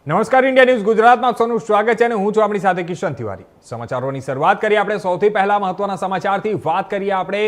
નમસ્કાર India news ગુજરાતમાં આપનું સ્વાગત છે અને હું છું આપણી સાથે કિશન તિવારી। સમાચારોની શરૂઆત કરીએ આપણે સૌથી પહેલા મહત્વના સમાચારથી વાત કરીએ આપણે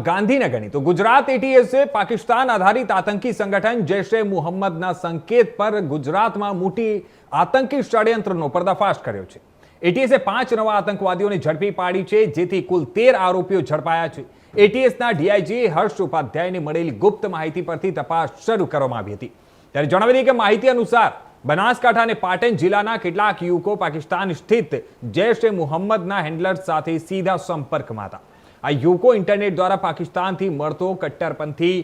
ગાંધીનગરની। તો ગુજરાત એટીએસે પાકિસ્તાન આધારિત આતંકી સંગઠન જૈશ એ મોહમ્મદના સંકેત પર ગુજરાતમાં મોટી આતંકી ષડયંત્રનો પર્દાફાશ કર્યો છે। એટીએસે 5 નવા આતંકવાદીઓને ઝડપી પાડી છે, જેથી કુલ 13 આરોપીઓ ઝડપાયા છે। એટીએસના ડીઆઈજી હર્ષ ઉપાધ્યાયને મળેલી ગુપ્ત માહિતી પરથી તપાસ શરૂ કરવામાં આવી હતી। ત્યારે જણાવી દઈએ કે માહિતી અનુસાર બનાસકાંઠા અને પાટણ જિલ્લાના કેટલાક યુવકો પાકિસ્તાન સ્થિત જૈશ એ મોહમ્મદના હેન્ડલર્સ સાથે સીધા સંપર્કમાં હતા। આ યુવકો ઇન્ટરનેટ દ્વારા પાકિસ્તાનથી મળતો કટ્ટરપંથી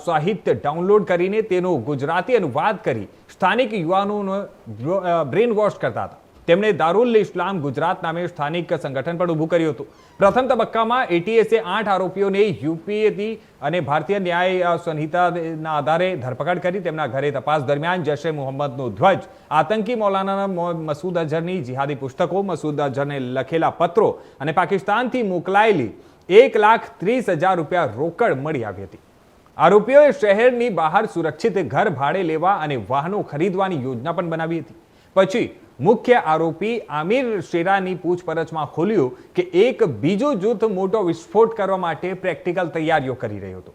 સાહિત્ય ડાઉનલોડ કરીને તેનો ગુજરાતી અનુવાદ કરી સ્થાનિક યુવાનોનો બ્રેન વોશ કરતા હતા। તેમણે દારૂલ ઇસ્લામ ગુજરાત નામે સ્થાનિક સંગઠન પણ ઊભું કર્યું હતું। પ્રથમ તબક્કામાં એટીએસે 8 આરોપીઓને યુપીએથી અને ભારતીય ન્યાય સંહિતાના આધારે ધરપકડ કરી। તેમના ઘરે તપાસ દરમિયાન જૈશ એ મોહમ્મદનો ધ્વજ, આતંકી મૌલાના મસૂદ અઝહરની જિહાદી પુસ્તકો, મસૂદ અઝહરને લખેલા પત્રો અને પાકિસ્તાનથી મોકલાયેલી 1,30,000 રૂપિયા રોકડ મળી આવી હતી। આરોપીઓએ શહેરની બહાર સુરક્ષિત ઘર ભાડે લેવા અને વાહનો ખરીદવાની યોજના પણ બનાવી હતી। પછી મુખ્ય આરોપી આમિર શેરાની પૂછપરછમાં ખોલ્યું કે એક બીજો જૂથ મોટો વિસ્ફોટ કરવા માટે પ્રેક્ટિકલ તૈયારીઓ કરી રહ્યો હતો।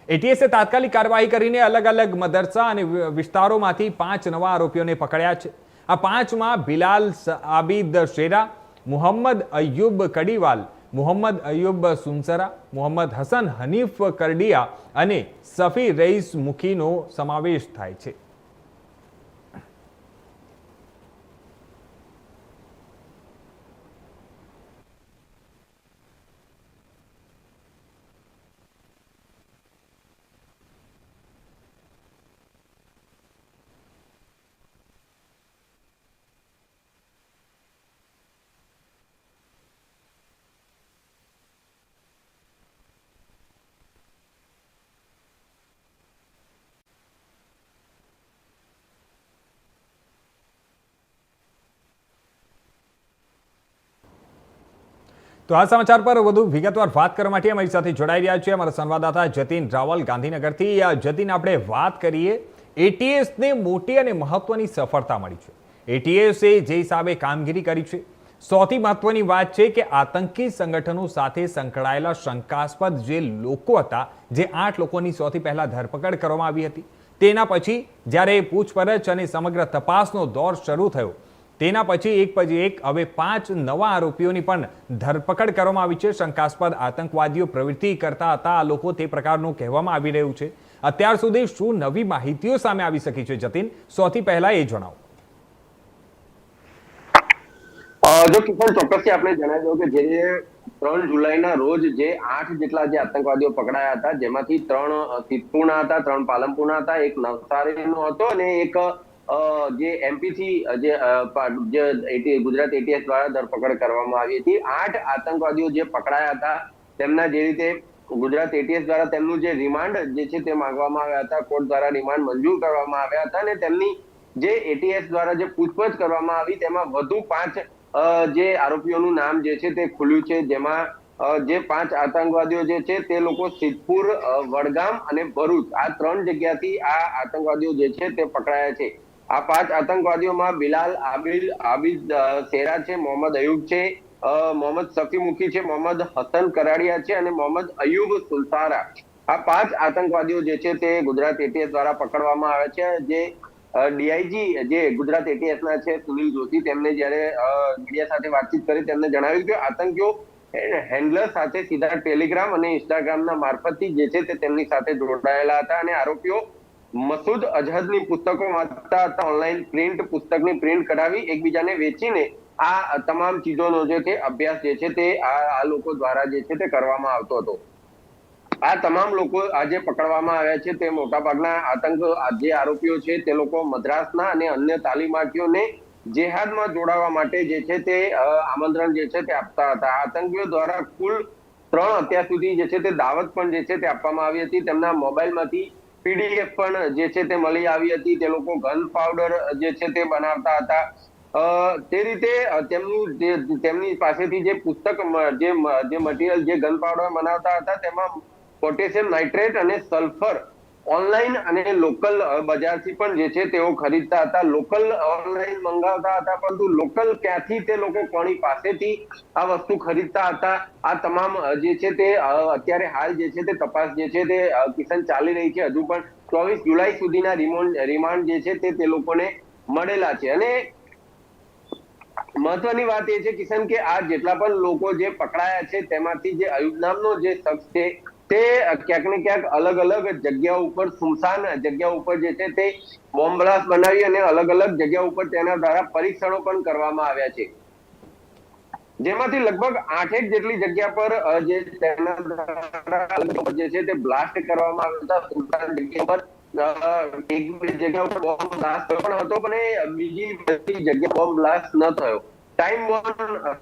એટીએસે તાત્કાલિક કાર્યવાહી કરીને અલગ અલગ મદરસા અને વિસ્તારોમાંથી 5 નવા આરોપીઓને પકડ્યા છે। આ 5માં બિલાલ આબિદ શેરા, મોહમ્મદ અયુબ કડીવાલ, મોહમ્મદ અયુબ સુનસરા, મોહમ્મદ હસન હનીફ કરડિયા અને સફી રઈસ મુખીનો સમાવેશ થાય છે। તો આ સમાચાર પર વધુ વિગતવાર વાત કરવા માટે અમારી સાથે જોડાઈ રહ્યા છે અમારા સંવાદદાતા જતીન રાવલ ગાંધીનગરથી। જતીન, આપણે વાત કરીએ, એટીએસને મોટી અને મહત્વની સફળતા મળી છે। એટીએસે જે હિસાબે કામગીરી કરી છે, સૌથી મહત્વની વાત છે કે આતંકી સંગઠનો સાથે સંકળાયેલા શંકાસ્પદ જે લોકો હતા, જે 8 લોકોની સૌથી પહેલા ધરપકડ કરવામાં આવી હતી, તેના પછી જ્યારે પૂછપરછ અને સમગ્ર તપાસનો દોર શરૂ થયો, તેના પછી એક પછી એક હવે 5 નવા આરોપીઓની પણ ધરપકડ કરવામાં આવી છે। શંકાસ્પદ આતંકવાદીઓ પ્રવૃત્તિ કરતા હતા આ લોકો, તે પ્રકારનું કહેવામાં આવી રહ્યું છે। અત્યાર સુધી શું નવી માહિતીઓ સામે આવી શકી છે જતીન, સૌથી પહેલા એ જણાવો। જો કિશન, ચોક્કસથી આપણે જણાવી દઉં કે જે 3 જુલાઈના રોજ જે 8 જેટલા જે આતંકવાદીઓ પકડાયા હતા, જેમાંથી 3 સિદ્ધપુરના હતા, 3 પાલનપુરના હતા, એક નવસારીનો હતો અને એક જે એમપી થી જે ગુજરાત એટીએસ દ્વારા ધરપકડ કરવામાં આવી હતી। 8 આતંકવાદીઓ જે પકડાયા હતા, તેમના જે રીતે ગુજરાત એટીએસ દ્વારા તેમનું જે રિમાન્ડ જે છે તે માંગવામાં આવ્યા હતા, કોર્ટ દ્વારા રિમાન્ડ મંજૂર કરવામાં આવ્યા હતા અને તેમની જે એટીએસ દ્વારા જે પૂછપરછ કરવામાં આવી, તેમાં વધુ 5 જે આરોપીઓનું નામ જે છે તે ખુલ્યું છે। જેમાં જે 5 આતંકવાદીઓ જે છે તે લોકો સિદ્ધપુર, વડગામ અને ભરૂચ, આ 3 જગ્યાથી આ આતંકવાદીઓ જે છે તે પકડાયા છે। આ 5 આતંકવાદીઓમાં બિલાલ આબિદ શેરા છે, મોહમ્મદ અયુબ છે, મોહમ્મદ સફી મુખી છે, મોહમ્મદ હસન કરાડિયા છે અને મોહમ્મદ અયુબ સુલસારા, આ 5 આતંકવાદીઓ જે છે તે ગુજરાત એટીએસ દ્વારા પકડવામાં આવે છે। જે ડીઆઈજી જે ગુજરાત એટીએસના છે સુનિલ જોશી, તેમને જ્યારે મીડિયા સાથે વાતચીત કરી, તેમને જણાવ્યું કે આતંકીઓ હેન્ડલર સાથે સીધા ટેલિગ્રામ અને ઇન્સ્ટાગ્રામના મારફતથી જે છે તે તેમની સાથે જોડાયેલા હતા અને આરોપીઓ મસૂદ અઝહરની પુસ્તકો વાંચતા હતા, ઓનલાઈન પ્રિન્ટ પુસ્તકની પ્રિન્ટ કઢાવી એકબીજાને વેચીને આ તમામ ચીજોનો જે છે અભ્યાસ જે છે તે આ લોકો દ્વારા જે છે તે કરવામાં આવતો હતો। આ તમામ લોકો આજે પકડવામાં આવ્યા છે તે મોટાભાગના જે આરોપીઓ છે તે લોકો મદ્રાસના અને અન્ય તાલીમાર્થીઓને જેહાદમાં જોડાવા માટે જે છે તે આમંત્રણ જે છે તે આપતા હતા। આતંકીઓ દ્વારા કુલ 3 અત્યાર સુધી જે છે તે દાવત પણ જે છે તે આપવામાં આવી હતી। તેમના મોબાઈલમાંથી પીડીએફ પણ જે છે તે મળી આવી હતી। તે લોકો ગન પાવડર જે છે તે બનાવતા હતા। તે રીતે તેમની પાસેથી જે પુસ્તક જે મટીરિયલ જે ગન પાવડર બનાવતા હતા, તેમાં પોટેશિયમ નાઇટ્રેટ અને સલ્ફર ઓનલાઈન અને લોકલ બજારથી પણ જે છે તેઓ ખરીદતા હતા, લોકલ ઓનલાઈન મંગાવતા હતા, પરંતુ લોકલ ક્યાંથી તે લોકો કોની પાસેથી આ વસ્તુ ખરીદતા હતા, આ તમામ જે છે તે અત્યારે હાલ જે છે તે તપાસ જે છે તે કિશન ચાલી રહી છે. હજુ પણ 24 જુલાઈ સુધીના રિમાન્ડ જે છે તે લોકોને મળેલા છે. અને મહત્વની વાત એ છે કિશન કે આ જેટલા પણ લોકો જે પકડાયા છે તેમાંથી જે અયુબ નામનો જે શખ્સ છે તે ક્યાંક ને ક્યાંક અલગ અલગ જગ્યાઓ ઉપર, સુમસાન જગ્યા ઉપર જે છે તે બોમ્બ બ્લાસ્ટ બનાવી અને અલગ અલગ જગ્યા ઉપર તેના દ્વારા પરીક્ષણો પણ કરવામાં આવ્યા છે, જેમાંથી લગભગ 8 જેટલી જગ્યા પર જે તેના દ્વારા જે છે તે બ્લાસ્ટ કરવામાં આવ્યા હતા. સુમસાન જગ્યા પર એક બે જગ્યા ઉપર બોમ્બ બ્લાસ્ટ થયો પણ હતો, પણ બીજી બધી જગ્યા બોમ્બ બ્લાસ્ટ ન થયો. ટાઈમ બોમ્બ,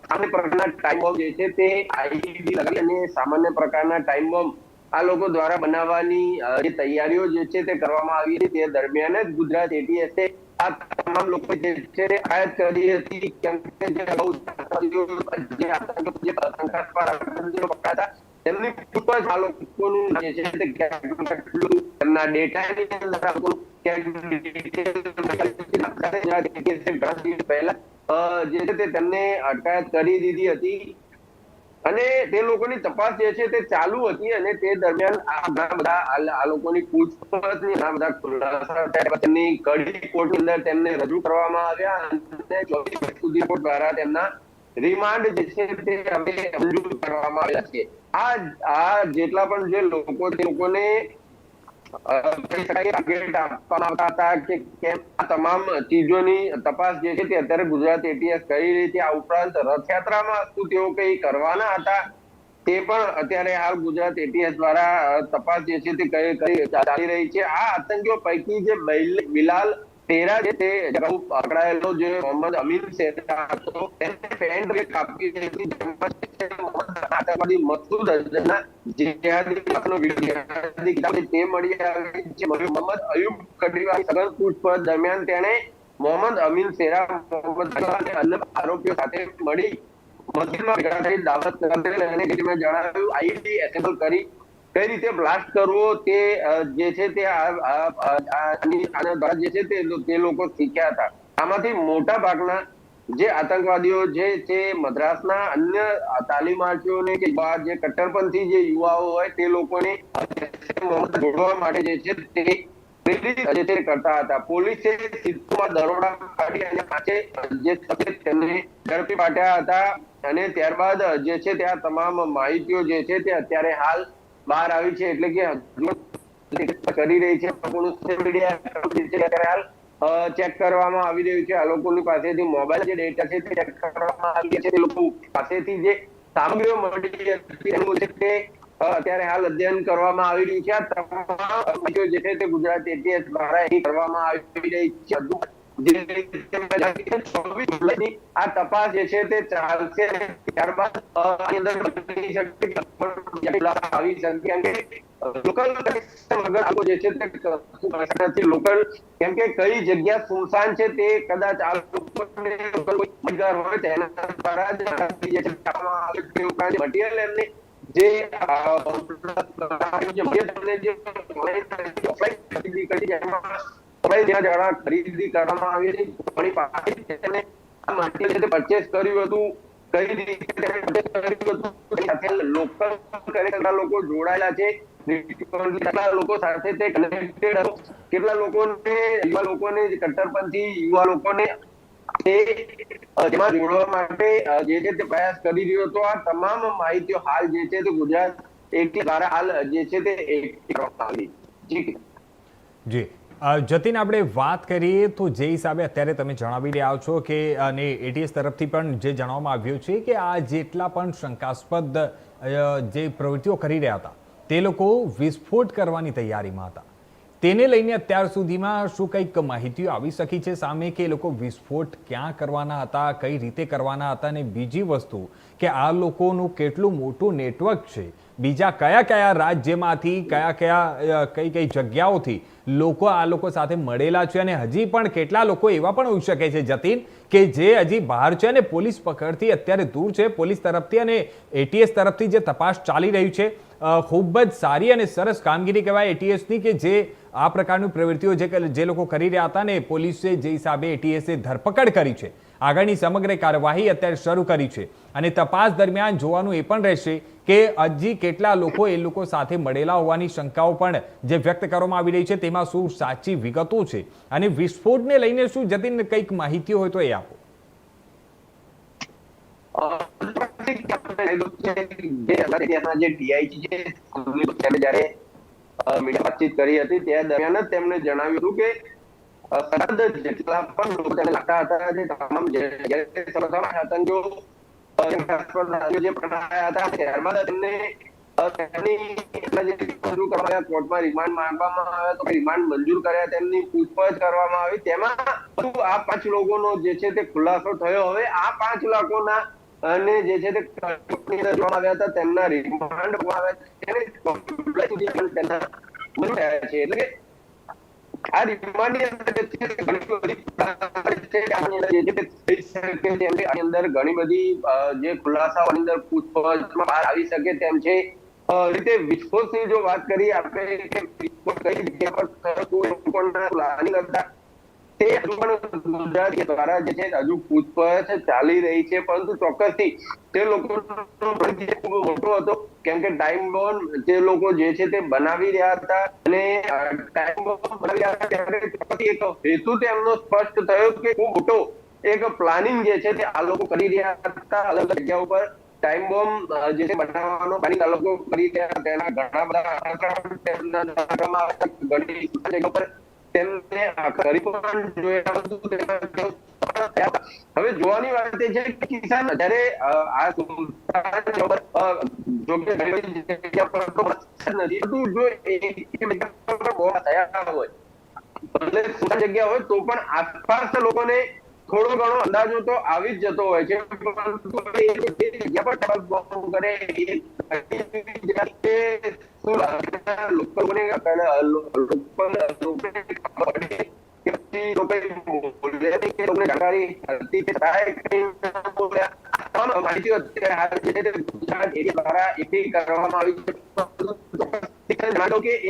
સામાન્ય પ્રકારના ટાઈમ બોમ્બ જે છે તે આઈઈડી લગાવી અને સામાન્ય પ્રકારના ટાઈમ બોમ્બ આ લોકો દ્વારા બનાવવાની જે તૈયારીઓ જે છે તે કરવામાં આવી હતી. તે દરમિયાન જ ગુજરાત એટીએસે આ તમામ લોકો જે છે તે અટકાયત કરી હતી, કેમ કે જે અગાઉ જે આતંકવાદીઓ પકડાતા તેમની પૂછપરછ આ લોકોનું જે છે તે તેમના ડેટાની અંદર પહેલા જે છે તે તેમને અટકાયત કરી દીધી હતી અને તે લોકોની તપાસ જે છે તે ચાલુ હતી. અને તે દરમિયાન આ ઘણા બધા આ લોકોની પૂછપરછની ઘણા બધા ખુલાસા તેમની કડી કોર્ટની અંદર તેમને રજૂ કરવામાં આવ્યા અને 24 સુધી કોર્ટ દ્વારા તેમના રિમાન્ડ જે છે તે હવે મંજૂર કરવામાં આવ્યા છે. આ જેટલા પણ જે લોકો, તે લોકોને આપવામાં આવતા હતા કે કેમ આ તમામ ચીજોની તપાસ જે છે તે અત્યારે ગુજરાત એટીએસ કરી રહી છે. આ ઉપરાંત રથયાત્રામાં શું તેઓ કઈ કરવાના હતા તે પણ અત્યારે હાલ ગુજરાત એટીએસ દ્વારા તપાસ જે છે તે ચાલી રહી છે. આ આતંકીઓ પૈકી જે બિલાલ તેરા છે તે પકડાયેલો જે મોહમ્મદ અમીન શેરા હતો, તેને પેન્ટ કાપી હતી, આતંકવાદી મસૂદ અઝહરના જેહાદીનો વિડીયો તે મળી આવી છે. મોહમ્મદ અયુબ કડીવારની સઘન પૂછપરછ દરમિયાન તેણે મોહમ્મદ અમીન શેરા, મોહમ્મદ અને અન્ય આરોપીઓ સાથે મળી મસ્જિદમાં ભેગા થઈ દાવત કરી અને મેં જણાવ્યું આઈઈડી એસેમ્બલ કરી કઈ રીતે બ્લાસ્ટ કરવો તે જે છે તે આના દ્વારા જે છે તે લોકો શીખ્યા હતા. આમાંથી મોટા ભાગના જે આતંકવાદીઓ છે મદ્રાસના અન્ય તાલીમાર્થીઓને કે જે કટ્ટરપંથી જે યુવાઓ હોય તે લોકોને જોડવા માટે જે છે તે કરતા હતા. પોલીસે સીધુમાં દરોડા પાડી અને પાછે જે તેમને ઝડપી પાડ્યા હતા અને ત્યારબાદ જે છે તે આ તમામ માહિતીઓ જે છે તે અત્યારે હાલ બહાર આવી છે, એટલે કે કરી રહી છે. સોશિયલ મીડિયા હાલ ચેક કરવામાં આવી રહ્યું છે. આ લોકોની પાસેથી મોબાઈલ જે ડેટા છે તે ચેક કરવામાં આવી છે. તે લોકો પાસેથી જે સામગ્રીઓ મળી હતી તે અત્યારે હાલ અધ્યયન કરવામાં આવી રહ્યું છે. આ તમામ જે છે તે ગુજરાત એટીએસ દ્વારા કરવામાં આવી રહી છે. આ તપાસ જે છે તે ચાલશે. ત્યારબાદ આવી શકે લોકલ જે છે તે લોકલ, કેમ કે કઈ જગ્યા સુમસાન છે તે કદાચ આ લોકોને હોય તેના દ્વારા મટીરિયલ એમને ખરીદી કરવામાં આવી હતી, પરચેસ કર્યું હતું, કઈ રીતે લોકલ લોકો જોડાયેલા છે, કેટલા લોકો સાથે તે કનેક્ટેડ હતો, કેટલા લોકોને કટ્ટરપંથી યુવા લોકોને જેમાં જોડવા માટે જે છે તે પ્રયાસ કરી રહ્યો હતો. આ તમામ માહિતીઓ હાલ જે છે તે ગુજરાત એટી દ્વારા હાલ જે છે તે કરવામાં આવી. જી જતીન, આપણે વાત કરીએ તો જે હિસાબે અત્યારે તમે જણાવી રહ્યા છો કે અને એટીએસ તરફથી પણ જે જણાવવામાં આવ્યું છે કે આ જેટલા પણ શંકાસ્પદ જે પ્રવૃત્તિઓ કરી રહ્યા હતા તે લોકો વિસ્ફોટ કરવાની તૈયારીમાં હતા, તેને લઈને અત્યાર સુધીમાં શું કંઈક માહિતીઓ આવી શકી છે સામે કે એ લોકો વિસ્ફોટ ક્યાં કરવાના હતા, કઈ રીતે કરવાના હતા, અને બીજી વસ્તુ કે આ લોકોનું કેટલું મોટું નેટવર્ક છે, બીજા કયા કયા રાજ્યમાંથી કઈ કઈ જગ્યાઓથી લોકો આ લોકો સાથે મળેલા છે, અને હજી પણ કેટલા લોકો એવા પણ હોઈ શકે છે જતીન કે જે હજી બહાર છે અને પોલીસ પકડથી અત્યારે દૂર છે. પોલીસ તરફથી અને એટીએસ તરફથી જે તપાસ ચાલી રહી છે ખૂબ જ સારી અને સરસ કામગીરી કહેવાય એટીએસની, કે જે આ પ્રકારની પ્રવૃત્તિઓ જે લોકો કરી રહ્યા હતા ને પોલીસે જે હિસાબે એટીએસે ધરપકડ કરી છે, આગળની સમગ્ર કાર્યવાહી અત્યારે શરૂ કરી છે અને તપાસ દરમિયાન જોવાનું એ પણ રહેશે કે હજી કેટલા લોકો એ લોકો સાથે મળેલા હોવાની શંકાઓ પણ જે વ્યક્ત કરવામાં આવી રહી છે, તેમાં શું સાચી વિગતો છે અને વિસ્ફોટને લઈને શું જતીન કંઈક માહિતીઓ હોય તો એ આપો. વાતચીત કરી હતી તે દરમિયાન જ તેમણે જણાવ્યું હતું કે જેટલા પણ લોકો તેને લાગતા હતા, જે તમામ આતંકીઓ જે પકડાયા હતા, ત્યારબાદ તેમને કોર્ટમાં રિમાન્ડ માંગવામાં આવ્યા તો રિમાન્ડ મંજૂર કર્યા, તેમની પૂછપરછ કરવામાં આવી. તેમાં આ 5 લોકોનો જે છે તે ખુલાસો થયો. હવે આ 5 લોકોના અને જે છે તે આવ્યા હતા તેમના રિમાન્ડ છે. એટલે કે આ રિમાન્ડની અંદર ઘણી બધી જે ખુલાસાઓની અંદર પૂછપરછમાં બહાર આવી શકે તેમ છે. રીતે વિસ્ફોટની જો વાત કરીએ આપણે કે વિસ્ફોટ કઈ જગ્યા પર પ્લાનિંગ હતા તે હજુ પણ ગુજરાત દ્વારા જે છે હજુ પૂછપરછ ચાલી રહી છે, પરંતુ ચોક્કસથી તે લોકો ખૂબ મોટો હતો કેમ કે ટાઈમ બોમ્બ જે લોકો જે છે તે બનાવી રહ્યા હતા અને ટાઈમ બોમ્બ બનાવી રહ્યા હતા ત્યારે એક હેતુ તેમનો સ્પષ્ટ થયો કે ખૂબ મોટો એક પ્લાનિંગ જે છે તે આ લોકો કરી રહ્યા હતા. અલગ અલગ જગ્યા ઉપર ટાઈમ બોમ્બ જે છે બનાવવાનો પ્લાનિંગ આ લોકો કરી રહ્યા, તેના ઘણા બધા ઘણી જગ્યા પર તેમને કરી પણ જોયા હતું. હવે જોવાની વાત એ છે કે કિસાન જ્યારે આ જો કે ઘણી જગ્યા પર નથી જો થયા હોય ભલે જગ્યા હોય તો પણ આસપાસ લોકોને થોડો ઘણો અંદાજો તો આવી જ જતો હોય છે, જગ્યા પર કરે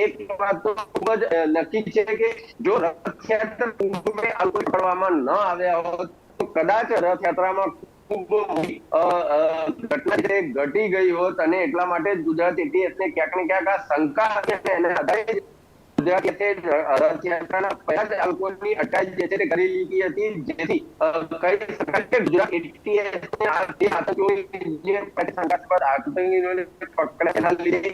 એક વાત તો ખૂબ જ નક્કી છે કે જો રથયાત્રા કરવામાં ન આવ્યા હોત તો કદાચ રથયાત્રામાં ખૂબ ઘટના ઘટી ગઈ હોત અને એટલા માટે ગુજરાત એટીએસને ક્યાંક ને ક્યાંક આ શંકા હતી એને આધારે ગુજરાત રથયાત્રાના પહેલા ચાલકોની અટકાયત જે છે તે કરી લીધી હતી, જેથી કહી શકાય કે ગુજરાત એટીએસને આ જે આતંકીઓની જે શંકાસ્પદ આતંકીઓને પકડ્યાના લીધે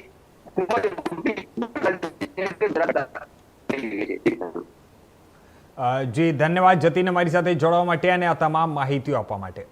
જી ધન્યવાદ જતીન અમારી સાથે જોડવા માટે અને આ તમામ માહિતીઓ આપવા માટે.